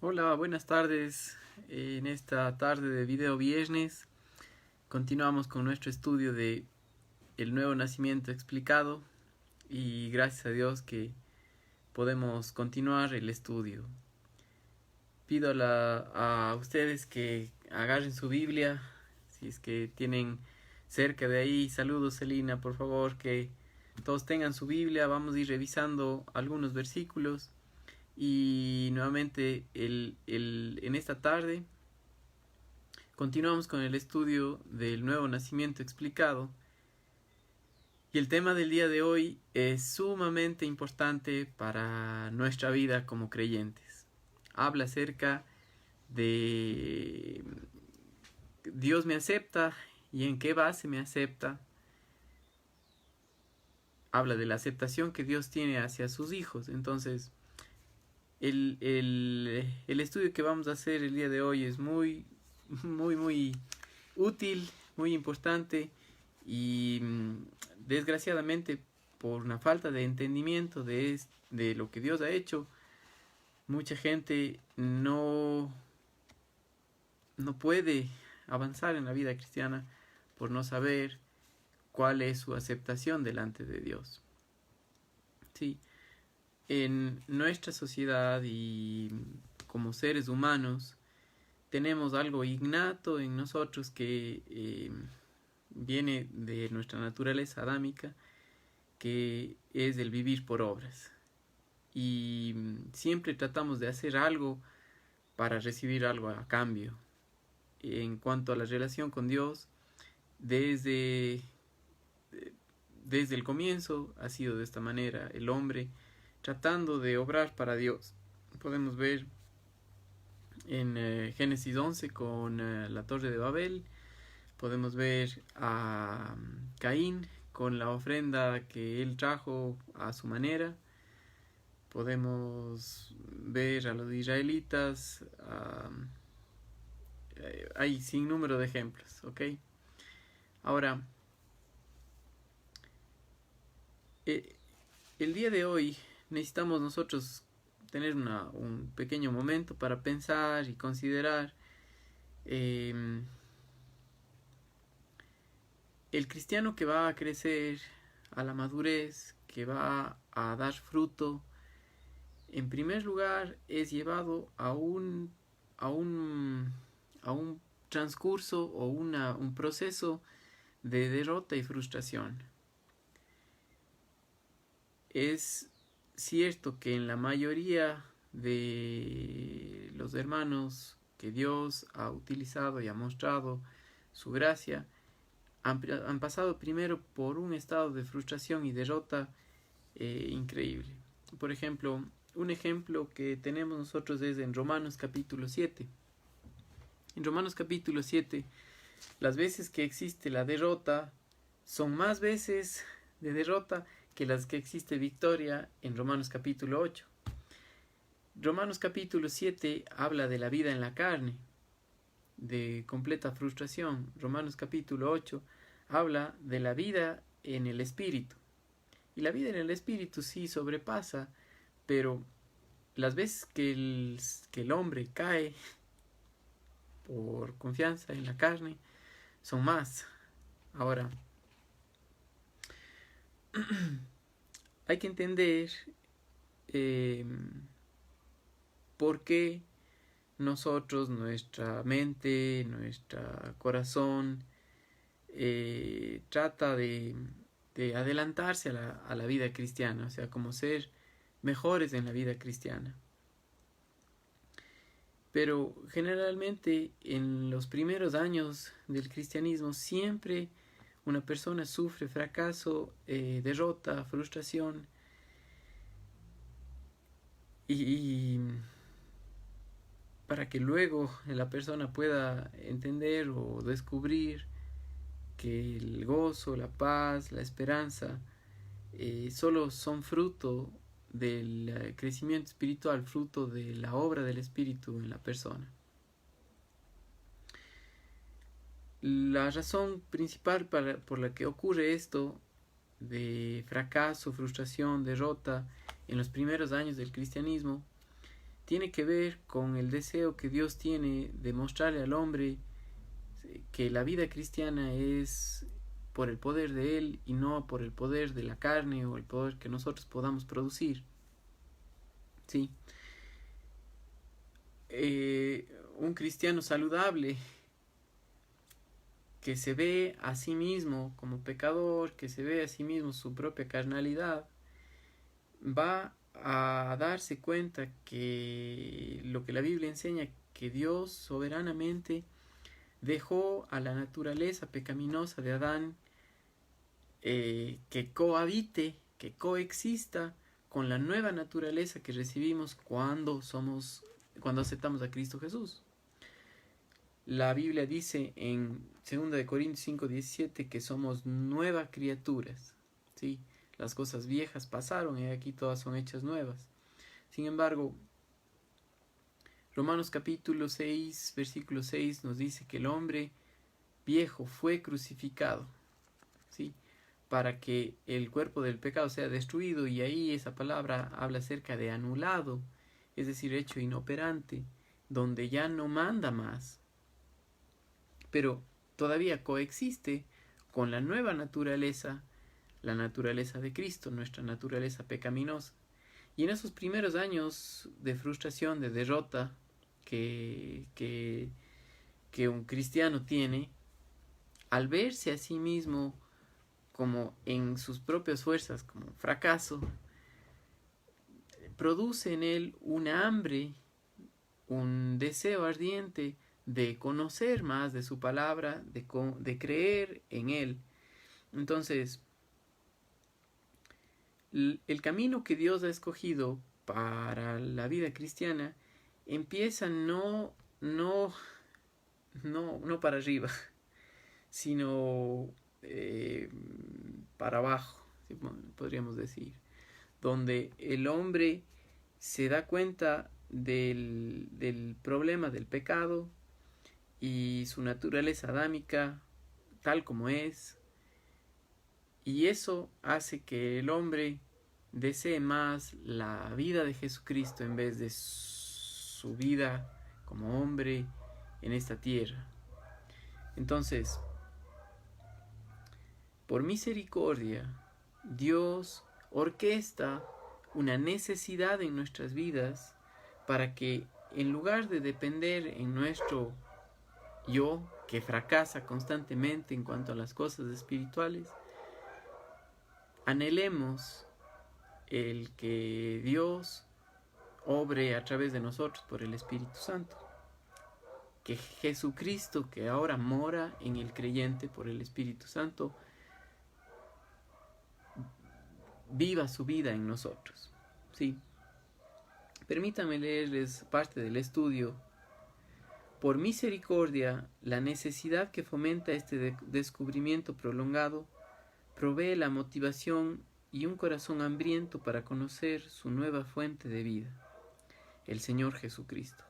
Hola, buenas tardes. En esta tarde de video viernes continuamos con nuestro estudio de el nuevo nacimiento explicado y gracias a Dios que podemos continuar el estudio. Pido a ustedes que agarren su Biblia, si es que tienen cerca de ahí. Saludos, Celina, por favor, que todos tengan su Biblia. Vamos a ir revisando algunos versículos y nuevamente en esta tarde continuamos con el estudio del nuevo nacimiento explicado y el tema del día de hoy es sumamente importante para nuestra vida como creyentes. Habla acerca de Dios me acepta y en qué base me acepta. Habla de la aceptación que Dios tiene hacia sus hijos. Entonces, el estudio que vamos a hacer el día de hoy es muy útil, muy importante y desgraciadamente por una falta de entendimiento de lo que Dios ha hecho, mucha gente no puede avanzar en la vida cristiana por no saber cuál es su aceptación delante de Dios. Sí, en nuestra sociedad y como seres humanos tenemos algo innato en nosotros que viene de nuestra naturaleza adámica, que es el vivir por obras. Y siempre tratamos de hacer algo para recibir algo a cambio. En cuanto a la relación con Dios, desde, desde el comienzo ha sido de esta manera, el hombre tratando de obrar para Dios. Podemos ver en Génesis 11 con la torre de Babel. Podemos ver a Caín con la ofrenda que él trajo a su manera. Podemos ver a los israelitas. Hay sin número de ejemplos, ¿ok? Ahora, eh, el día de hoy necesitamos nosotros tener un pequeño momento para pensar y considerar el cristiano que va a crecer a la madurez, que va a dar fruto, en primer lugar es llevado a un, a un transcurso o un proceso de derrota y frustración. Es cierto que en la mayoría de los hermanos que Dios ha utilizado y ha mostrado su gracia, han pasado primero por un estado de frustración y derrota increíble. Por ejemplo, un ejemplo que tenemos nosotros es en Romanos capítulo 7. En Romanos capítulo 7, las veces que existe la derrota son más veces de derrota que las que existe victoria en Romanos capítulo 8. Romanos capítulo 7 habla de la vida en la carne, de completa frustración. Romanos capítulo 8 habla de la vida en el espíritu. Y la vida en el espíritu sí sobrepasa, pero las veces que el hombre cae por confianza en la carne son más. Ahora, hay que entender eh, por qué nosotros, nuestra mente, nuestro corazón, trata de adelantarse a la vida cristiana, o sea, como ser mejores en la vida cristiana. Pero generalmente en los primeros años del cristianismo siempre una persona sufre fracaso, derrota, frustración y para que luego la persona pueda entender o descubrir que el gozo, la paz, la esperanza solo son fruto del crecimiento espiritual, fruto de la obra del Espíritu en la persona. La razón principal por la que ocurre esto de fracaso, frustración, derrota en los primeros años del cristianismo tiene que ver con el deseo que Dios tiene de mostrarle al hombre que la vida cristiana es por el poder de Él y no por el poder de la carne o el poder que nosotros podamos producir. ¿Sí? Un cristiano saludable que se ve a sí mismo como pecador, que se ve a sí mismo su propia carnalidad, va a darse cuenta que lo que la Biblia enseña, que Dios soberanamente dejó a la naturaleza pecaminosa de Adán que cohabite, que coexista con la nueva naturaleza que recibimos cuando aceptamos a Cristo Jesús. La Biblia dice en 2 Corintios 5:17 que somos nuevas criaturas, ¿sí? Las cosas viejas pasaron y aquí todas son hechas nuevas. Sin embargo, Romanos capítulo 6, versículo 6 nos dice que el hombre viejo fue crucificado, ¿sí? Para que el cuerpo del pecado sea destruido, y ahí esa palabra habla acerca de anulado, es decir, hecho inoperante, donde ya no manda más, pero todavía coexiste con la nueva naturaleza, la naturaleza de Cristo, nuestra naturaleza pecaminosa. Y en esos primeros años de frustración, de derrota que un cristiano tiene, al verse a sí mismo como en sus propias fuerzas, como fracaso, produce en él una hambre, un deseo ardiente de conocer más de su palabra, de creer en él. Entonces, el camino que Dios ha escogido para la vida cristiana empieza no para arriba, sino para abajo, podríamos decir, donde el hombre se da cuenta del problema del pecado y su naturaleza adámica tal como es, y eso hace que el hombre desee más la vida de Jesucristo en vez de su vida como hombre en esta tierra. Entonces, por misericordia, Dios orquesta una necesidad en nuestras vidas para que, en lugar de depender en nuestro yo, que fracasa constantemente en cuanto a las cosas espirituales, anhelemos el que Dios obre a través de nosotros por el Espíritu Santo. Que Jesucristo, que ahora mora en el creyente por el Espíritu Santo, viva su vida en nosotros. Sí. Permítanme leerles parte del estudio. Por misericordia, la necesidad que fomenta este descubrimiento prolongado provee la motivación y un corazón hambriento para conocer su nueva fuente de vida, el Señor Jesucristo.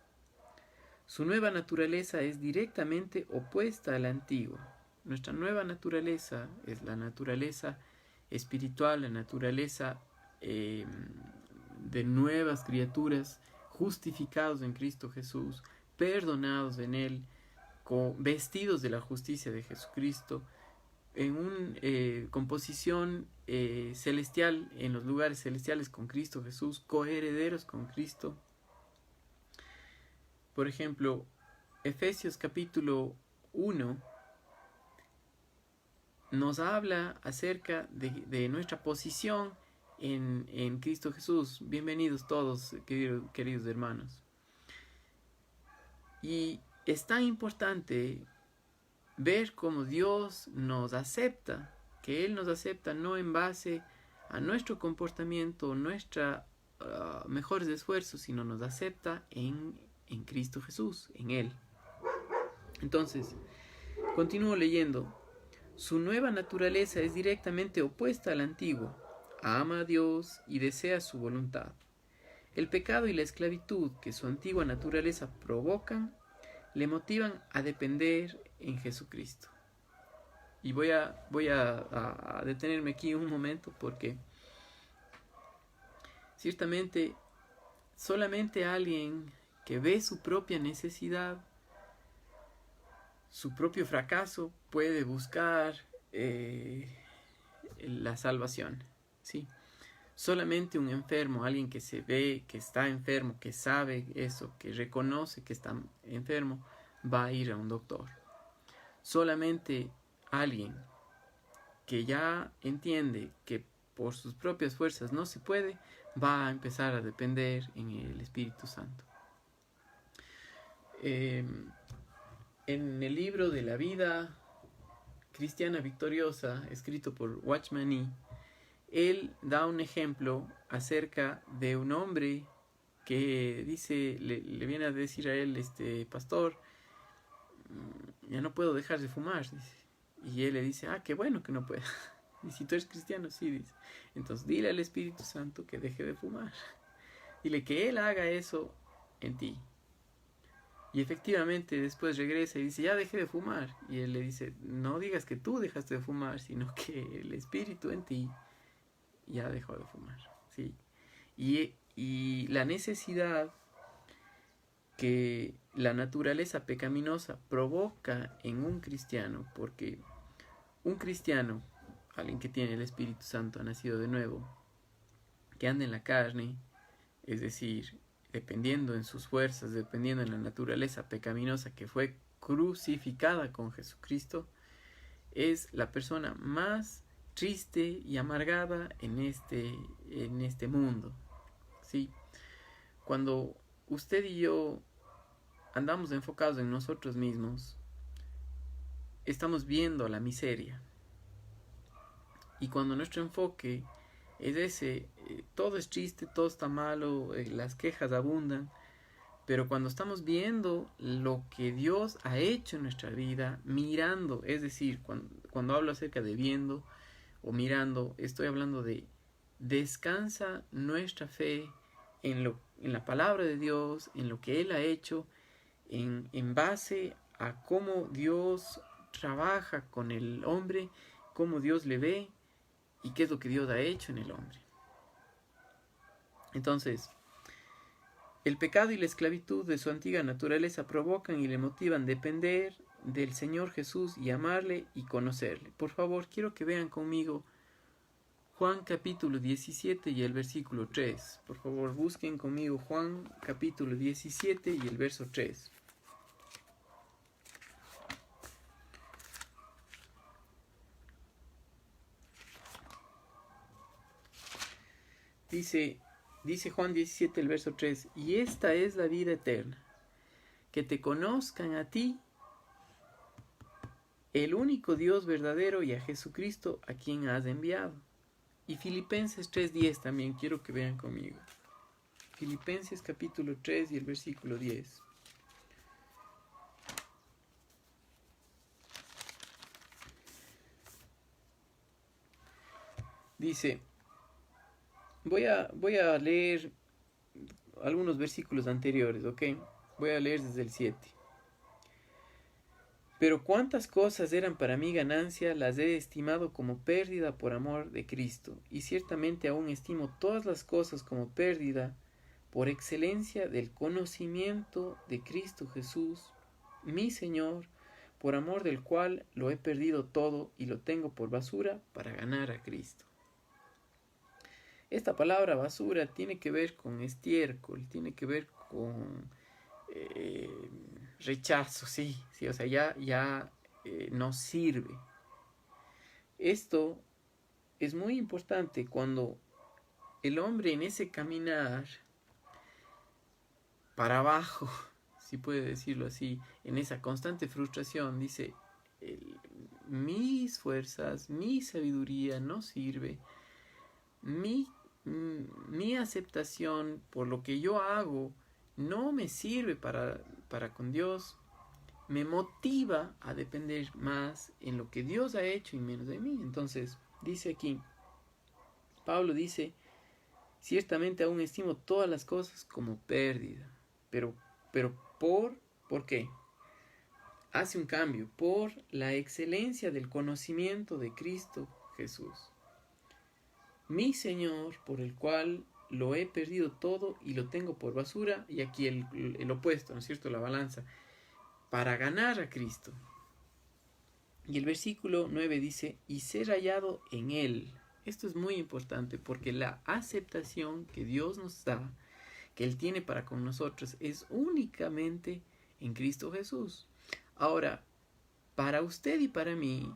Su nueva naturaleza es directamente opuesta a la antigua. Nuestra nueva naturaleza es la naturaleza espiritual, la naturaleza de nuevas criaturas, justificados en Cristo Jesús, perdonados en Él, vestidos de la justicia de Jesucristo, en una composición celestial, en los lugares celestiales con Cristo Jesús, coherederos con Cristo. Por ejemplo, Efesios capítulo 1 nos habla acerca de nuestra posición en Cristo Jesús. Bienvenidos todos, queridos hermanos. Y es tan importante ver cómo Dios nos acepta, que Él nos acepta no en base a nuestro comportamiento, nuestros mejores esfuerzos, sino nos acepta en Cristo Jesús, en Él. Entonces, continúo leyendo. Su nueva naturaleza es directamente opuesta a la antigua. Ama a Dios y desea su voluntad. El pecado y la esclavitud que su antigua naturaleza provocan le motivan a depender en Jesucristo. Y voy a detenerme aquí un momento porque ciertamente solamente alguien que ve su propia necesidad, su propio fracaso, puede buscar la salvación, ¿sí? Solamente un enfermo, alguien que se ve que está enfermo, que sabe eso, que reconoce que está enfermo, va a ir a un doctor. Solamente alguien que ya entiende que por sus propias fuerzas no se puede, va a empezar a depender en el Espíritu Santo. En el libro de la vida cristiana victoriosa, escrito por Watchman Nee, él da un ejemplo acerca de un hombre que dice, le viene a decir a él, pastor, ya no puedo dejar de fumar, dice. Y él le dice, qué bueno que no pueda. Y si tú eres cristiano, sí, dice. Entonces dile al Espíritu Santo que deje de fumar. Dile que Él haga eso en ti. Y efectivamente después regresa y dice, ya dejé de fumar. Y él le dice, no digas que tú dejaste de fumar, sino que el Espíritu en ti ya dejó de fumar. ¿Sí? Y la necesidad que la naturaleza pecaminosa provoca en un cristiano, porque un cristiano, alguien que tiene el Espíritu Santo, ha nacido de nuevo, que anda en la carne, es decir, dependiendo en sus fuerzas, dependiendo en la naturaleza pecaminosa que fue crucificada con Jesucristo, es la persona más triste y amargada en este mundo. ¿Sí? Cuando usted y yo andamos enfocados en nosotros mismos, estamos viendo la miseria. Y cuando nuestro enfoque es ese, todo es triste, todo está malo, las quejas abundan, pero cuando estamos viendo lo que Dios ha hecho en nuestra vida, mirando, es decir, cuando hablo acerca de viendo o mirando, estoy hablando de descansa nuestra fe en la palabra de Dios, en lo que Él ha hecho, en base a cómo Dios trabaja con el hombre, cómo Dios le ve y qué es lo que Dios ha hecho en el hombre. Entonces, el pecado y la esclavitud de su antigua naturaleza provocan y le motivan a depender del Señor Jesús y amarle y conocerle. Por favor, quiero que vean conmigo Juan capítulo 17 y el versículo 3. Por favor, busquen conmigo Juan capítulo 17 y el verso 3. Dice Juan 17, el verso 3, y esta es la vida eterna, que te conozcan a ti, el único Dios verdadero, y a Jesucristo a quien has enviado. Y Filipenses 3:10 también quiero que vean conmigo. Filipenses capítulo 3 y el versículo 10. Dice, voy a leer algunos versículos anteriores, ¿ok? Voy a leer desde el 7. Pero cuántas cosas eran para mí ganancia, las he estimado como pérdida por amor de Cristo, y ciertamente aún estimo todas las cosas como pérdida por excelencia del conocimiento de Cristo Jesús, mi Señor, por amor del cual lo he perdido todo y lo tengo por basura para ganar a Cristo. Esta palabra basura tiene que ver con estiércol, tiene que ver con rechazo, sí, o sea, ya no sirve. Esto es muy importante cuando el hombre en ese caminar para abajo, si puede decirlo así, en esa constante frustración, dice, mis fuerzas, mi sabiduría no sirve, mi aceptación por lo que yo hago no me sirve para con Dios, me motiva a depender más en lo que Dios ha hecho y menos de mí. Entonces, dice aquí, Pablo dice, ciertamente aún estimo todas las cosas como pérdida, pero ¿por qué? Hace un cambio, por la excelencia del conocimiento de Cristo Jesús, mi Señor, por el cual lo he perdido todo y lo tengo por basura, y aquí el opuesto, ¿no es cierto?, la balanza, para ganar a Cristo. Y el versículo 9 dice, y ser hallado en Él. Esto es muy importante porque la aceptación que Dios nos da, que Él tiene para con nosotros, es únicamente en Cristo Jesús. Ahora, para usted y para mí,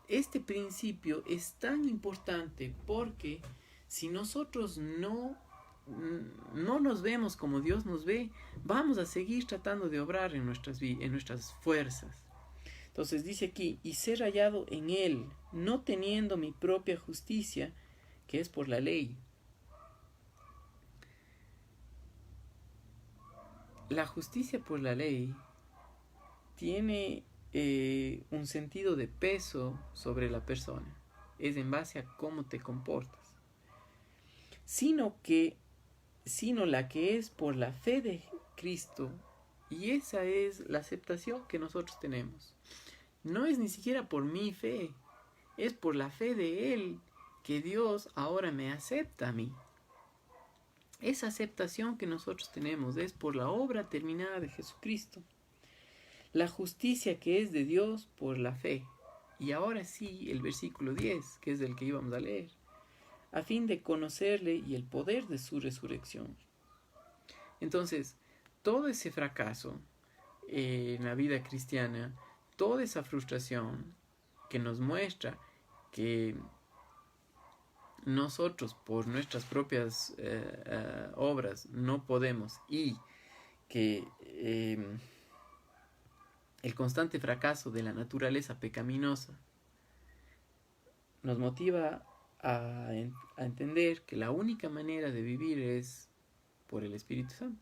este principio es tan importante porque si nosotros no nos vemos como Dios nos ve, vamos a seguir tratando de obrar en nuestras fuerzas. Entonces dice aquí, y ser hallado en Él, no teniendo mi propia justicia, que es por la ley. La justicia por la ley tiene un sentido de peso sobre la persona. Es en base a cómo te comportas. Sino la que es por la fe de Cristo, y esa es la aceptación que nosotros tenemos. No es ni siquiera por mi fe, es por la fe de Él que Dios ahora me acepta a mí. Esa aceptación que nosotros tenemos es por la obra terminada de Jesucristo. La justicia que es de Dios por la fe. Y ahora sí, el versículo 10, que es el que íbamos a leer. A fin de conocerle y el poder de su resurrección. Entonces, todo ese fracaso en la vida cristiana, toda esa frustración que nos muestra que nosotros por nuestras propias obras no podemos, y que el constante fracaso de la naturaleza pecaminosa nos motiva a entender que la única manera de vivir es por el Espíritu Santo.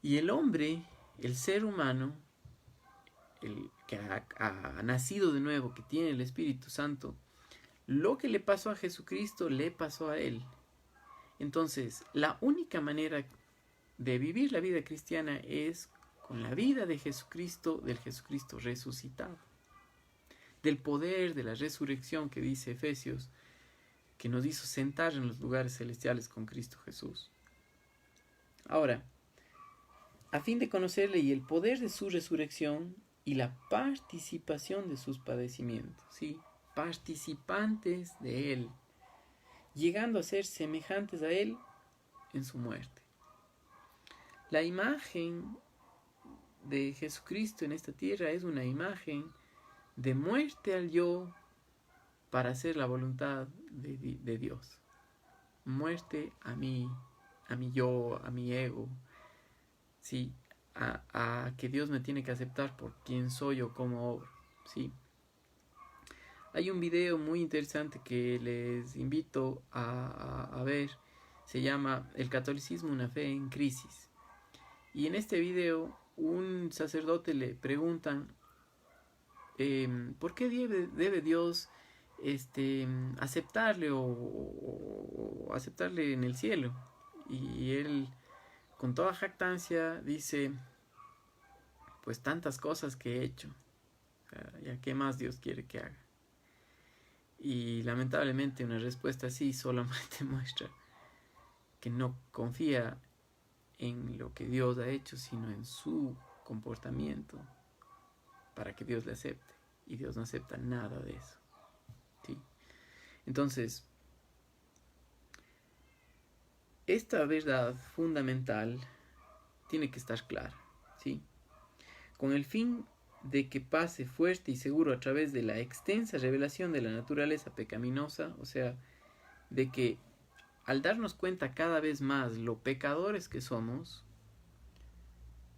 Y el hombre, el ser humano, el que ha nacido de nuevo, que tiene el Espíritu Santo, lo que le pasó a Jesucristo le pasó a él. Entonces, la única manera de vivir la vida cristiana es con la vida de Jesucristo, del Jesucristo resucitado, del poder de la resurrección que dice Efesios, que nos hizo sentar en los lugares celestiales con Cristo Jesús. Ahora, a fin de conocerle y el poder de su resurrección y la participación de sus padecimientos, ¿sí? Participantes de Él, llegando a ser semejantes a Él en su muerte. La imagen de Jesucristo en esta tierra es una imagen de muerte al yo para hacer la voluntad de Dios. Muerte a mi yo, a mi ego, ¿sí? A que Dios me tiene que aceptar por quien soy o como obro, ¿sí? Hay un video muy interesante que les invito a ver. Se llama El catolicismo, una fe en crisis. Y en este video un sacerdote le preguntan ¿por qué debe Dios aceptarle o aceptarle en el cielo? Y él, con toda jactancia, dice, pues tantas cosas que he hecho, ¿ya qué más Dios quiere que haga? Y lamentablemente una respuesta así solamente muestra que no confía en lo que Dios ha hecho, sino en su comportamiento para que Dios le acepte. Y Dios no acepta nada de eso, ¿sí? Entonces, esta verdad fundamental tiene que estar clara, ¿sí? Con el fin de que pase fuerte y seguro a través de la extensa revelación de la naturaleza pecaminosa, o sea, de que al darnos cuenta cada vez más lo pecadores que somos,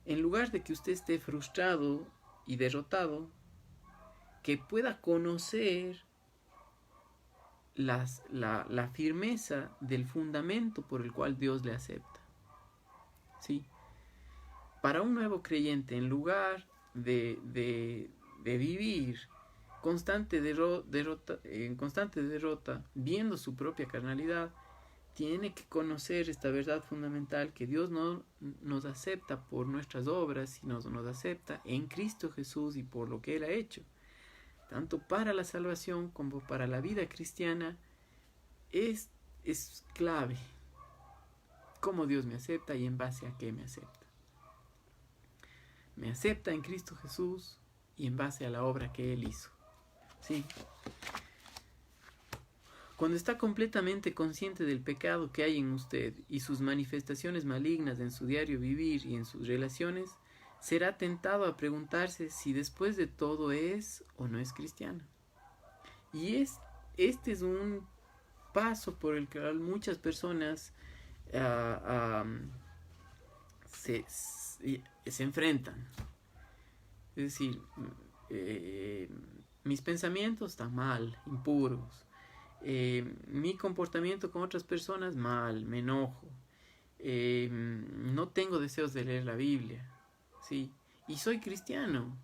en lugar de que usted esté frustrado y derrotado, que pueda conocer la firmeza del fundamento por el cual Dios le acepta, ¿sí? Para un nuevo creyente, en lugar de vivir en constante derrota, viendo su propia carnalidad, tiene que conocer esta verdad fundamental, que Dios no nos acepta por nuestras obras, sino nos acepta en Cristo Jesús y por lo que Él ha hecho. Tanto para la salvación como para la vida cristiana, es es clave. Cómo Dios me acepta y en base a qué me acepta. Me acepta en Cristo Jesús y en base a la obra que Él hizo. ¿Sí? Cuando está completamente consciente del pecado que hay en usted y sus manifestaciones malignas en su diario vivir y en sus relaciones, será tentado a preguntarse si después de todo es o no es cristiano. Y este es un paso por el que muchas personas se enfrentan. Es decir, mis pensamientos están mal, impuros. Mi comportamiento con otras personas mal, me enojo. No tengo deseos de leer la Biblia. ¿Sí? Y soy cristiano.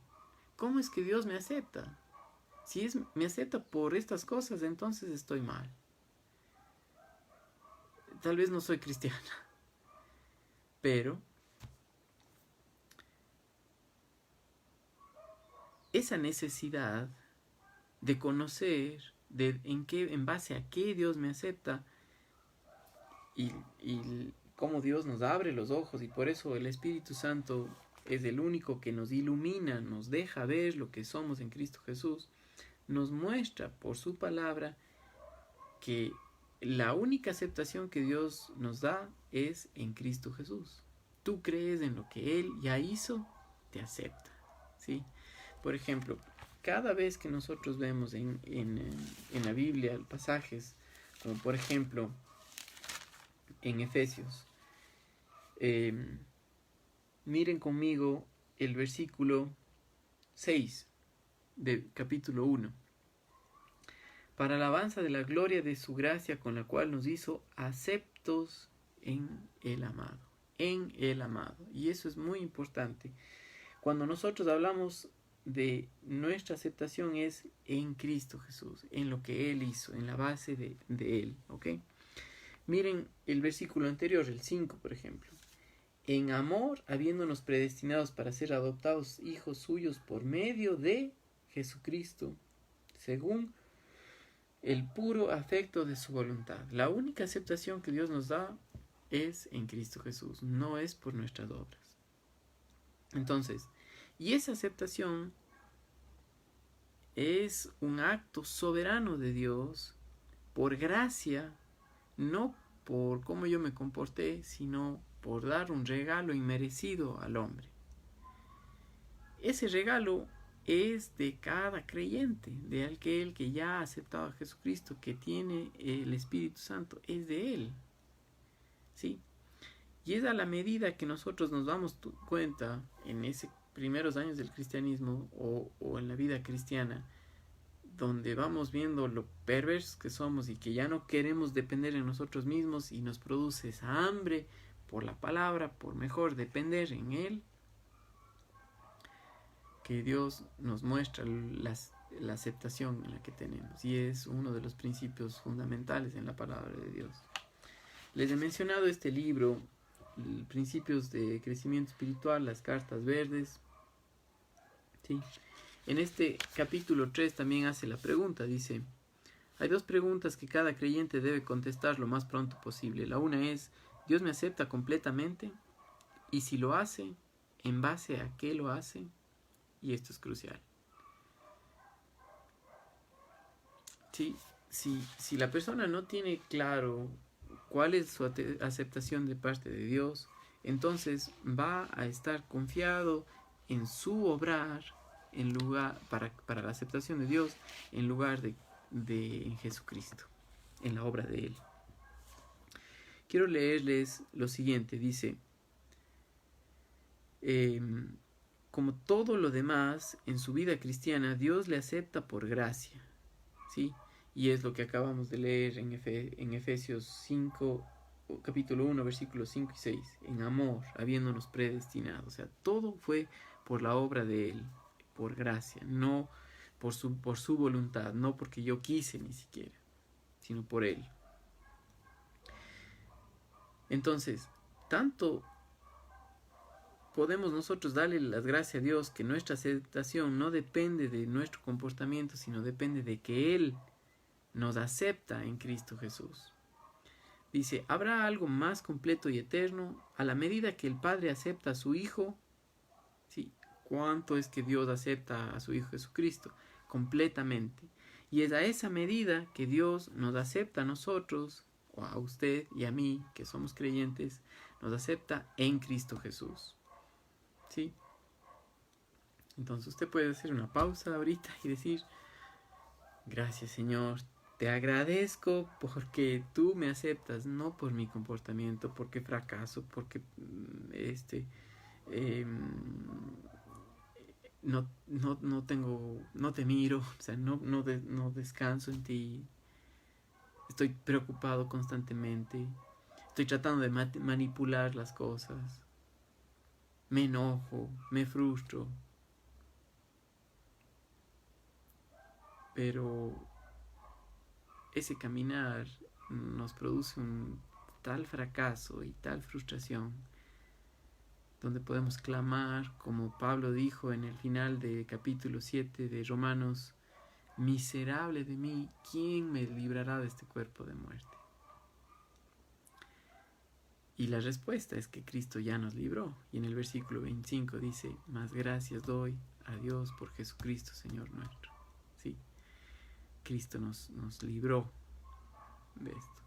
¿Cómo es que Dios me acepta? Si me acepta por estas cosas, entonces estoy mal. Tal vez no soy cristiana. Pero esa necesidad de conocer en base a qué Dios me acepta y cómo Dios nos abre los ojos, y por eso el Espíritu Santo es el único que nos ilumina, nos deja ver lo que somos en Cristo Jesús, nos muestra por su palabra que la única aceptación que Dios nos da es en Cristo Jesús. Tú crees en lo que Él ya hizo, te acepta. ¿Sí? Por ejemplo, cada vez que nosotros vemos en la Biblia pasajes, como por ejemplo en Efesios, miren conmigo el versículo 6 del capítulo 1. Para alabanza de la gloria de su gracia con la cual nos hizo aceptos en el amado. En el amado. Y eso es muy importante. Cuando nosotros hablamos de nuestra aceptación es en Cristo Jesús, en lo que Él hizo, en la base de Él. ¿Ok? Miren el versículo anterior, el 5, por ejemplo. En amor, habiéndonos predestinados para ser adoptados hijos suyos por medio de Jesucristo, según el puro afecto de su voluntad. La única aceptación que Dios nos da es en Cristo Jesús, no es por nuestras obras. Entonces, y esa aceptación es un acto soberano de Dios por gracia, no por cómo yo me comporté, sino por dar un regalo inmerecido al hombre. Ese regalo es de cada creyente, de aquel que ya ha aceptado a Jesucristo, que tiene el Espíritu Santo, es de Él. ¿Sí? Y es a la medida que nosotros nos damos cuenta en esos primeros años del cristianismo o en la vida cristiana, donde vamos viendo lo perversos que somos y que ya no queremos depender de nosotros mismos y nos produce esa hambre por la palabra, por mejor depender en Él, que Dios nos muestra la aceptación en la que tenemos, y es uno de los principios fundamentales en la palabra de Dios. Les he mencionado este libro, Principios de Crecimiento Espiritual, las Cartas Verdes. ¿Sí? En este capítulo 3 también hace la pregunta, dice: hay dos preguntas que cada creyente debe contestar lo más pronto posible. La una es: ¿Dios me acepta completamente? Y si lo hace, ¿en base a qué lo hace? Y esto es crucial. ¿Sí? Si la persona no tiene claro cuál es su aceptación de parte de Dios, entonces va a estar confiado en su obrar en lugar para la aceptación de Dios, en lugar de en Jesucristo, en la obra de Él. Quiero leerles lo siguiente. Dice: como todo lo demás en su vida cristiana, Dios le acepta por gracia. ¿Sí? Y es lo que acabamos de leer en Efesios 5, capítulo 1, versículos 5 y 6. En amor, habiéndonos predestinado. O sea, todo fue por la obra de Él, por gracia, no por su voluntad, no porque yo quise ni siquiera, sino por Él. Entonces, tanto podemos nosotros darle las gracias a Dios que nuestra aceptación no depende de nuestro comportamiento, sino depende de que Él nos acepta en Cristo Jesús. Dice, ¿habrá algo más completo y eterno a la medida que el Padre acepta a su Hijo? Sí, ¿cuánto es que Dios acepta a su Hijo Jesucristo? Completamente. Y es a esa medida que Dios nos acepta a nosotros, o a usted y a mí, que somos creyentes, nos acepta en Cristo Jesús. ¿Sí? Entonces usted puede hacer una pausa ahorita y decir, gracias Señor, te agradezco porque tú me aceptas, no por mi comportamiento, porque fracaso, porque no te miro, o sea, no descanso en ti, estoy preocupado constantemente, estoy tratando de manipular las cosas, me enojo, me frustro, pero ese caminar nos produce un tal fracaso y tal frustración, donde podemos clamar, como Pablo dijo en el final del capítulo 7 de Romanos, miserable de mí, ¿quién me librará de este cuerpo de muerte? Y la respuesta es que Cristo ya nos libró. Y en el versículo 25 dice, más gracias doy a Dios por Jesucristo, Señor nuestro. ¿Sí? Cristo nos libró de esto.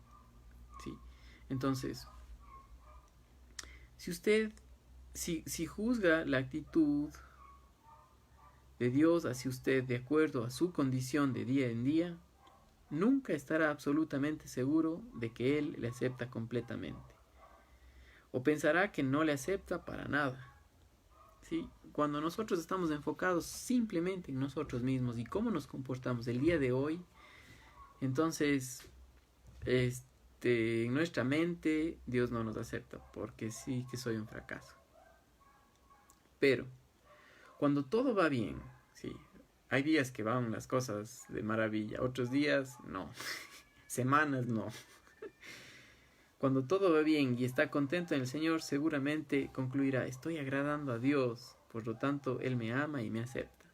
¿Sí? Entonces, si usted, si juzga la actitud de Dios hacia usted de acuerdo a su condición de día en día, nunca estará absolutamente seguro de que Él le acepta completamente. O pensará que no le acepta para nada. ¿Sí? Cuando nosotros estamos enfocados simplemente en nosotros mismos y cómo nos comportamos el día de hoy, entonces en nuestra mente Dios no nos acepta porque sí que soy un fracaso. Pero cuando todo va bien, sí, hay días que van las cosas de maravilla, otros días no, semanas no. Cuando todo va bien y está contento en el Señor, seguramente concluirá, estoy agradando a Dios, por lo tanto Él me ama y me acepta.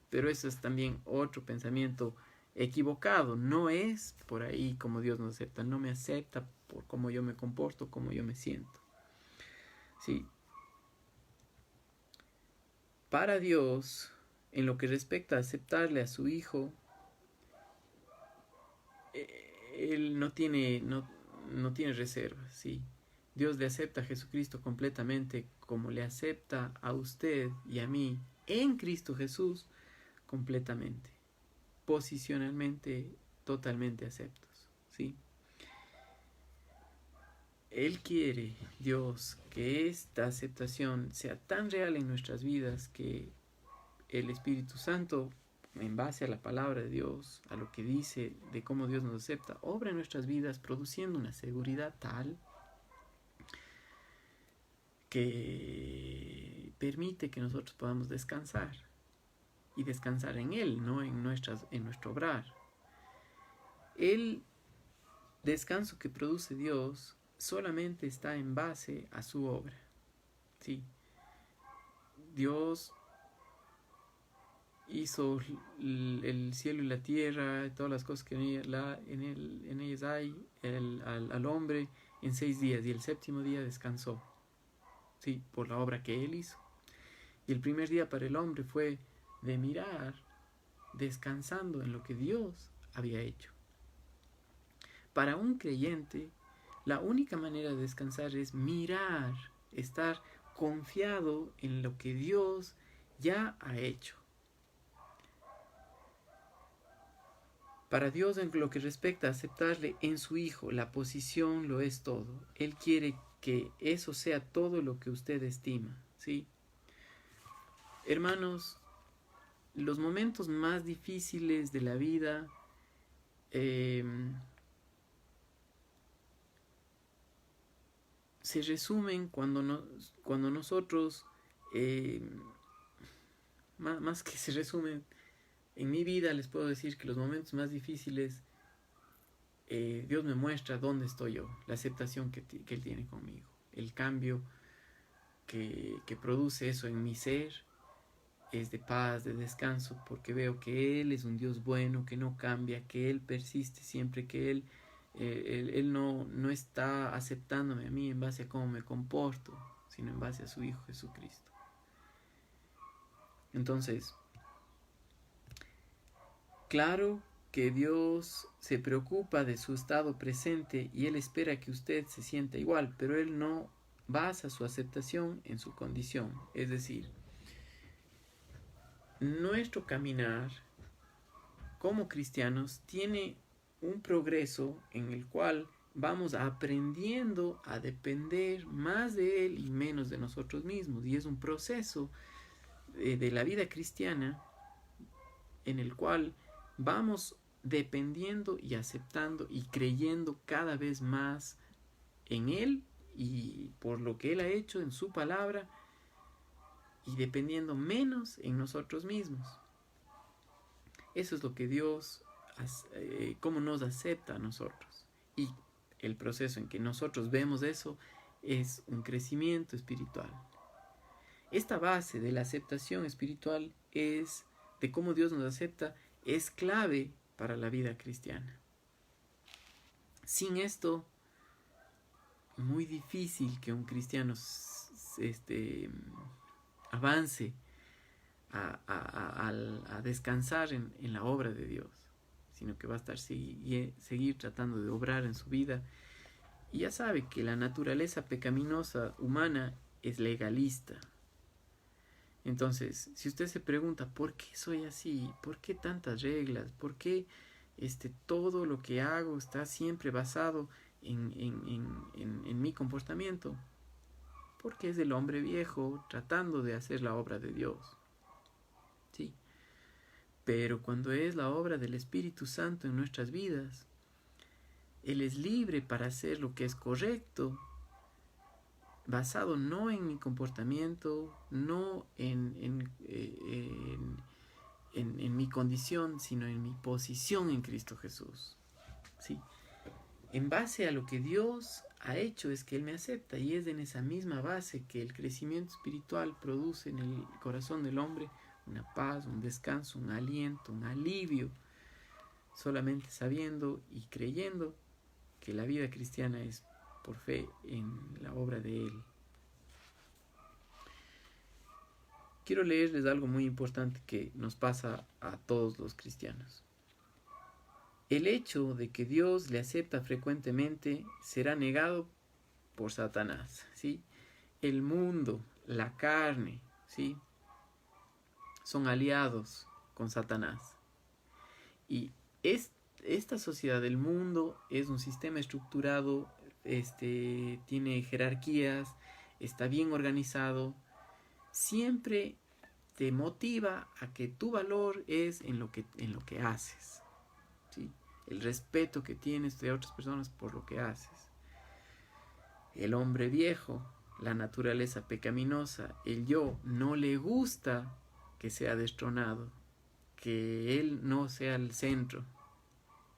Pero eso es también otro pensamiento equivocado, no es por ahí como Dios nos acepta, no me acepta por cómo yo me comporto, cómo yo me siento. Sí. Para Dios, en lo que respecta a aceptarle a su Hijo, Él no tiene reservas, ¿sí? Dios le acepta a Jesucristo completamente como le acepta a usted y a mí en Cristo Jesús completamente, posicionalmente, totalmente aceptos, ¿sí? Él quiere, Dios, que esta aceptación sea tan real en nuestras vidas que el Espíritu Santo, en base a la palabra de Dios, a lo que dice de cómo Dios nos acepta, obra en nuestras vidas produciendo una seguridad tal que permite que nosotros podamos descansar y descansar en Él, no en nuestro obrar. El descanso que produce Dios solamente está en base a su obra. ¿Sí? Dios hizo el cielo y la tierra, todas las cosas que en ellas hay, al hombre en 6 días, y el séptimo día descansó, sí, por la obra que Él hizo. Y el primer día para el hombre fue de mirar, descansando en lo que Dios había hecho. Para un creyente, la única manera de descansar es mirar, estar confiado en lo que Dios ya ha hecho. Para Dios, en lo que respecta a aceptarle en su Hijo, la posición lo es todo. Él quiere que eso sea todo lo que usted estima, ¿sí? Hermanos, los momentos más difíciles de la vida se resumen cuando nosotros, más que se resumen, en mi vida les puedo decir que los momentos más difíciles, Dios me muestra dónde estoy yo, la aceptación que Él tiene conmigo, el cambio que produce eso en mi ser es de paz, de descanso, porque veo que Él es un Dios bueno, que no cambia, que Él persiste siempre, que Él Él no está aceptándome a mí en base a cómo me comporto, sino en base a su Hijo Jesucristo. Entonces, claro que Dios se preocupa de su estado presente y Él espera que usted se sienta igual, pero Él no basa su aceptación en su condición. Es decir, nuestro caminar como cristianos tiene un progreso en el cual vamos aprendiendo a depender más de Él y menos de nosotros mismos. Y es un proceso de la vida cristiana en el cual vamos dependiendo y aceptando y creyendo cada vez más en Él y por lo que Él ha hecho en su palabra, y dependiendo menos en nosotros mismos. Eso es lo que Dios, cómo nos acepta a nosotros. Y el proceso en que nosotros vemos eso es un crecimiento espiritual. Esta base de la aceptación espiritual es de cómo Dios nos acepta, es clave para la vida cristiana. Sin esto, muy difícil que un cristiano avance a descansar en la obra de Dios, sino que va a estar seguir tratando de obrar en su vida. Y ya sabe que la naturaleza pecaminosa humana es legalista. Entonces, si usted se pregunta, ¿por qué soy así? ¿Por qué tantas reglas? ¿Por qué todo lo que hago está siempre basado en mi comportamiento? Porque es el hombre viejo tratando de hacer la obra de Dios. Sí. Pero cuando es la obra del Espíritu Santo en nuestras vidas, Él es libre para hacer lo que es correcto, basado no en mi comportamiento, no en mi condición, sino en mi posición en Cristo Jesús. ¿Sí? En base a lo que Dios ha hecho es que Él me acepta, y es en esa misma base que el crecimiento espiritual produce en el corazón del hombre una paz, un descanso, un aliento, un alivio, solamente sabiendo y creyendo que la vida cristiana es por fe en la obra de Él. Quiero leerles algo muy importante que nos pasa a todos los cristianos. El hecho de que Dios le acepta frecuentemente será negado por Satanás, ¿sí? El mundo, la carne, ¿sí?, son aliados con Satanás. Y esta sociedad del mundo es un sistema estructurado, tiene jerarquías, está bien organizado, siempre te motiva a que tu valor es en lo que haces, ¿sí? El respeto que tienes de otras personas por lo que haces. El hombre viejo, la naturaleza pecaminosa, el yo, no le gusta que sea destronado, que él no sea el centro,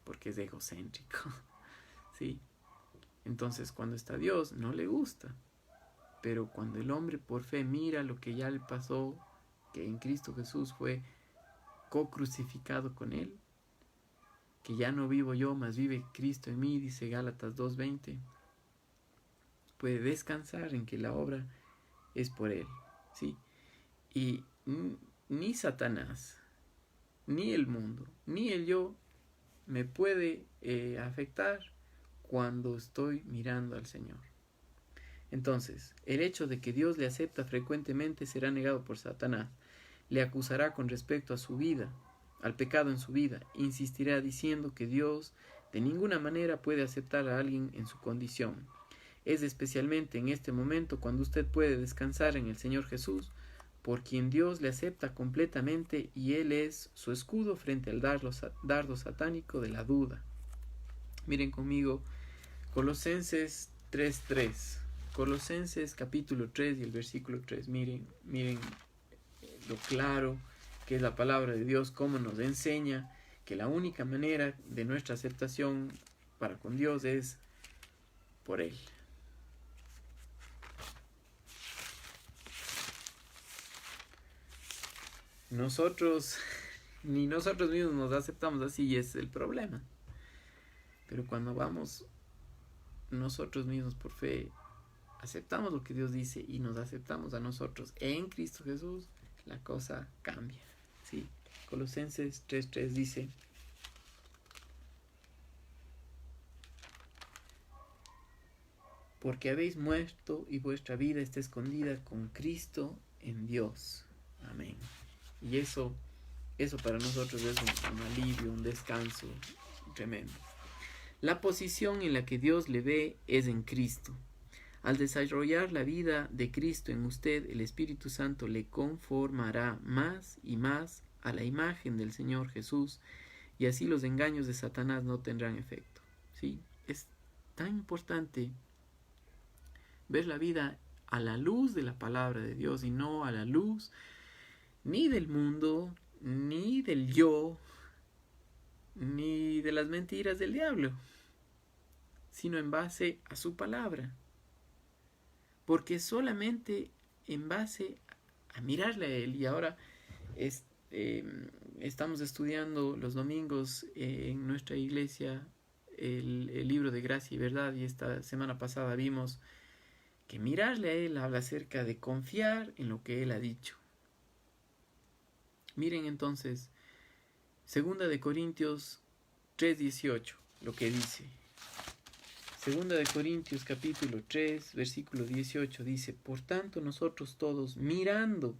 porque es egocéntrico, ¿sí? Entonces, cuando está Dios, no le gusta. Pero cuando el hombre por fe mira lo que ya le pasó, que en Cristo Jesús fue co-crucificado con Él, que ya no vivo yo, mas vive Cristo en mí, dice Gálatas 2:20, puede descansar en que la obra es por Él, ¿sí? Y ni Satanás, ni el mundo, ni el yo me puede afectar cuando estoy mirando al Señor. Entonces, el hecho de que Dios le acepta frecuentemente será negado por Satanás. Le acusará con respecto a su vida, al pecado en su vida. Insistirá diciendo que Dios de ninguna manera puede aceptar a alguien en su condición. Es especialmente en este momento cuando usted puede descansar en el Señor Jesús, por quien Dios le acepta completamente, y Él es su escudo frente al dardo satánico de la duda. Miren conmigo Colosenses 3:3. Colosenses capítulo 3 y el versículo 3. Miren lo claro que es la palabra de Dios, cómo nos enseña que la única manera de nuestra aceptación para con Dios es por Él. Nosotros, ni nosotros mismos nos aceptamos así, y es el problema. Pero cuando vamos nosotros mismos por fe, aceptamos lo que Dios dice y nos aceptamos a nosotros en Cristo Jesús, la cosa cambia. ¿Sí? Colosenses 3:3 dice: porque habéis muerto y vuestra vida está escondida con Cristo en Dios. Amén. Y eso para nosotros es un alivio, un descanso tremendo. La posición en la que Dios le ve es en Cristo. Al desarrollar la vida de Cristo en usted, el Espíritu Santo le conformará más y más a la imagen del Señor Jesús, y así los engaños de Satanás no tendrán efecto. ¿Sí? Es tan importante ver la vida a la luz de la palabra de Dios y no a la luz ni del mundo, ni del yo, ni de las mentiras del diablo, sino en base a su palabra. Porque solamente en base a mirarle a Él, y ahora estamos estudiando los domingos en nuestra iglesia el libro de Gracia y Verdad, y esta semana pasada vimos que mirarle a Él habla acerca de confiar en lo que Él ha dicho. Miren entonces 2 de Corintios 3:18, lo que dice. 2 de Corintios capítulo 3, versículo 18 dice: por tanto nosotros todos, mirando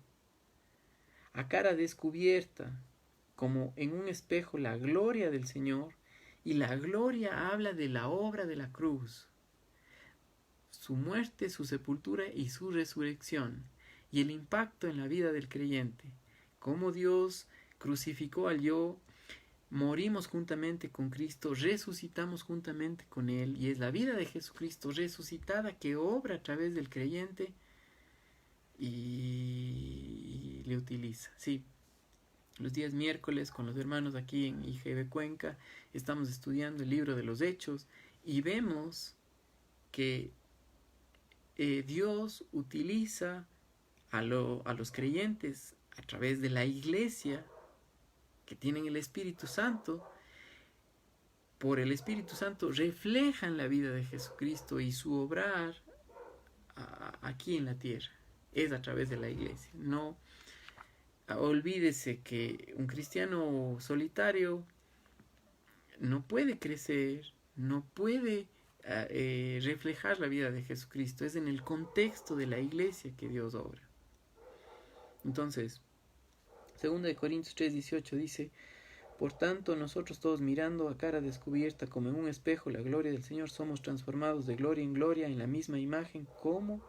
a cara descubierta, como en un espejo, la gloria del Señor, y la gloria habla de la obra de la cruz, su muerte, su sepultura y su resurrección, y el impacto en la vida del creyente, cómo Dios crucificó al yo, morimos juntamente con Cristo, resucitamos juntamente con Él, y es la vida de Jesucristo resucitada que obra a través del creyente y le utiliza. Sí, los días miércoles con los hermanos aquí en IGB Cuenca estamos estudiando el libro de los Hechos y vemos que Dios utiliza a los creyentes a través de la iglesia que tienen el Espíritu Santo. Por el Espíritu Santo reflejan la vida de Jesucristo y su obrar aquí en la tierra. Es a través de la iglesia. No olvídese que un cristiano solitario no puede crecer, no puede reflejar la vida de Jesucristo. Es en el contexto de la iglesia que Dios obra. Entonces, 2 de Corintios 3:18 dice: por tanto, nosotros todos, mirando a cara descubierta como en un espejo la gloria del Señor, somos transformados de gloria en gloria en la misma imagen, como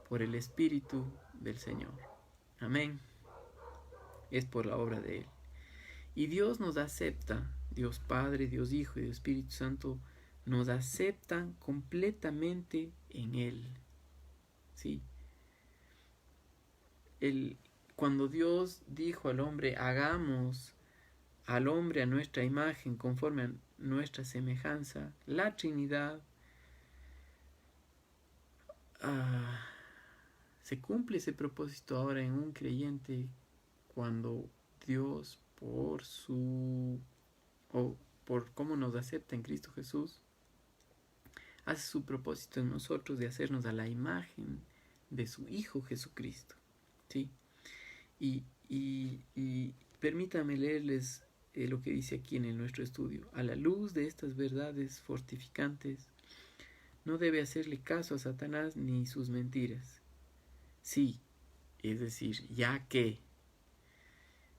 por el Espíritu del Señor. Amén. Es por la obra de Él. Y Dios nos acepta, Dios Padre, Dios Hijo y Dios Espíritu Santo nos aceptan completamente en Él. ¿Sí? Cuando Dios dijo al hombre: hagamos al hombre a nuestra imagen, conforme a nuestra semejanza, la Trinidad, se cumple ese propósito ahora en un creyente cuando Dios, por cómo nos acepta en Cristo Jesús, hace su propósito en nosotros de hacernos a la imagen de su Hijo Jesucristo. ¿Sí? Y permítanme leerles lo que dice aquí en nuestro estudio. A la luz de estas verdades fortificantes, no debe hacerle caso a Satanás ni sus mentiras. Sí, es decir, ya que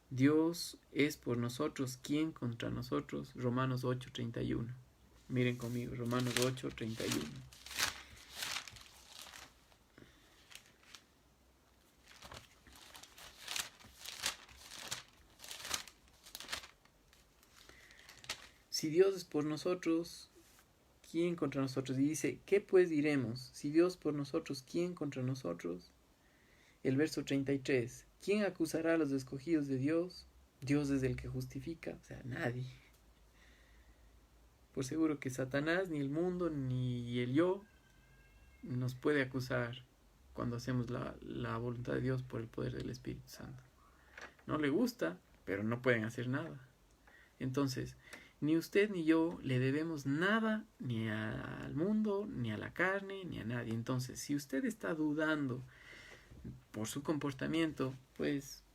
Dios es por nosotros, ¿quién contra nosotros? Romanos 8:31. Miren conmigo, Romanos 8:31. Si Dios es por nosotros, ¿quién contra nosotros? Y dice: ¿qué pues diremos? Si Dios por nosotros, ¿quién contra nosotros? El verso 33. ¿Quién acusará a los escogidos de Dios? Dios es el que justifica, o sea, nadie. Por seguro que Satanás, ni el mundo, ni el yo nos puede acusar cuando hacemos la voluntad de Dios por el poder del Espíritu Santo. No le gusta, pero no pueden hacer nada. Entonces, Ni usted ni yo le debemos nada ni al mundo, ni a la carne, ni a nadie. Entonces, si usted está dudando por su comportamiento, pues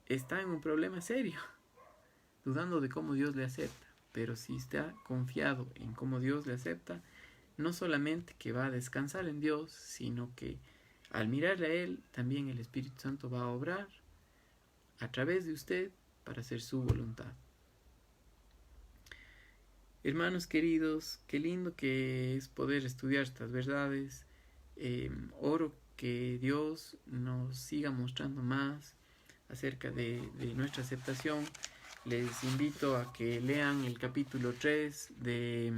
está en un problema serio, dudando de cómo Dios le acepta. Pero si está confiado en cómo Dios le acepta, no solamente que va a descansar en Dios, sino que al mirarle a Él, también el Espíritu Santo va a obrar a través de usted para hacer su voluntad. Hermanos queridos, qué lindo que es poder estudiar estas verdades. Oro que Dios nos siga mostrando más acerca de nuestra aceptación. Les invito a que lean el capítulo 3 de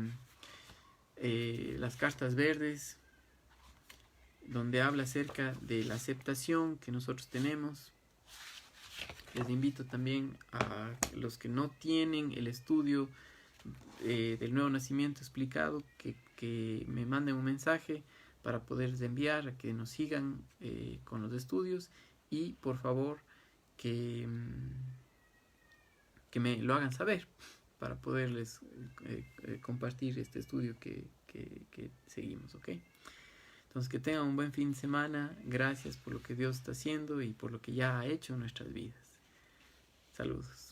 las cartas verdes, donde habla acerca de la aceptación que nosotros tenemos. Les invito también a los que no tienen el estudio del nuevo nacimiento explicado, que me manden un mensaje para poderles enviar, a que nos sigan con los estudios, y por favor que me lo hagan saber para poderles compartir este estudio que seguimos, ¿ok? Entonces, que tengan un buen fin de semana. Gracias por lo que Dios está haciendo y por lo que ya ha hecho en nuestras vidas. Saludos.